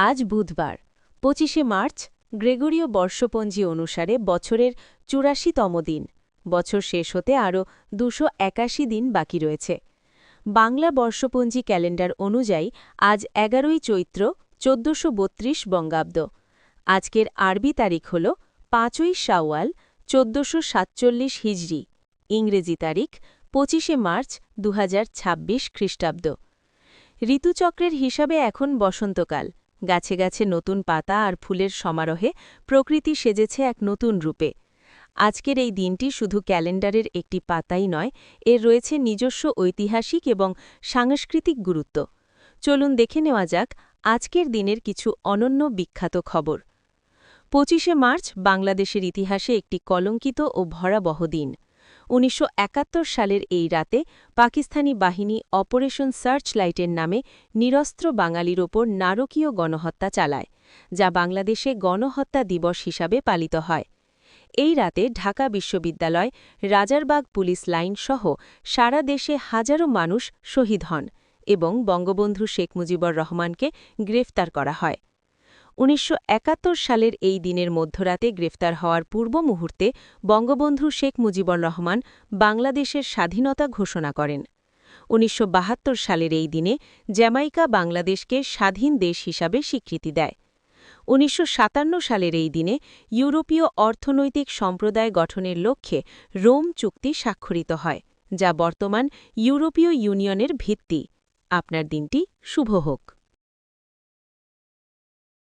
আজ বুধবার ২৫শে মার্চ গ্রেগরীয় বর্ষপঞ্জি অনুসারে বছরের ৮৪তম দিন। বছর শেষ হতে আরও ২৮১ দিন বাকি রয়েছে। বাংলা বর্ষপঞ্জি ক্যালেন্ডার অনুযায়ী আজ ১১ই চৈত্র ১৪৩২ বঙ্গাব্দ। আজকের আরবি তারিখ হল ৫ই শাওয়াল ১৪৪৭ হিজরি। ইংরেজি তারিখ ২৫শে মার্চ ২০২৬ খ্রিস্টাব্দ। ঋতুচক্রের হিসাবে এখন বসন্তকাল। গাছে গাছে নতুন পাতা আর ফুলের সমারোহে প্রকৃতি সেজেছে এক নতুন রূপে। আজকের এই দিনটি শুধু ক্যালেন্ডারের একটি পাতাই নয়, এর রয়েছে নিজস্ব ঐতিহাসিক এবং সাংস্কৃতিক গুরুত্ব। চলুন দেখে নেওয়া যাক আজকের দিনের কিছু অনন্য বিখ্যাত খবর। ২৫শে মার্চ বাংলাদেশের ইতিহাসে একটি কলঙ্কিত ও ভয়াবহ দিন। ১৯৭১ সালের এই রাতে পাকিস্তানি বাহিনী অপারেশন সার্চলাইটের নামে নিরস্ত্র বাঙালির ওপর নারকীয় গণহত্যা চালায়, যা বাংলাদেশে গণহত্যা দিবস হিসাবে পালিত হয়। এই রাতে ঢাকা বিশ্ববিদ্যালয়, রাজারবাগ পুলিশ লাইন সহ সারা দেশে হাজারো মানুষ শহীদ হন এবং বঙ্গবন্ধু শেখ মুজিবুর রহমানকে গ্রেফতার করা হয়। ১৯৭১ সালের এই দিনের মধ্যরাতে গ্রেফতার হওয়ার পূর্ব মুহূর্তে বঙ্গবন্ধু শেখ মুজিবুর রহমান বাংলাদেশের স্বাধীনতা ঘোষণা করেন। ১৯৭২ সালের এই দিনে জ্যামাইকা বাংলাদেশকে স্বাধীন দেশ হিসাবে স্বীকৃতি দেয়। ১৯৫৭ সালের এই দিনে ইউরোপীয় অর্থনৈতিক সম্প্রদায় গঠনের লক্ষ্যে রোম চুক্তি স্বাক্ষরিত হয়, যা বর্তমান ইউরোপীয় ইউনিয়নের ভিত্তি। আপনার দিনটি শুভ হোক।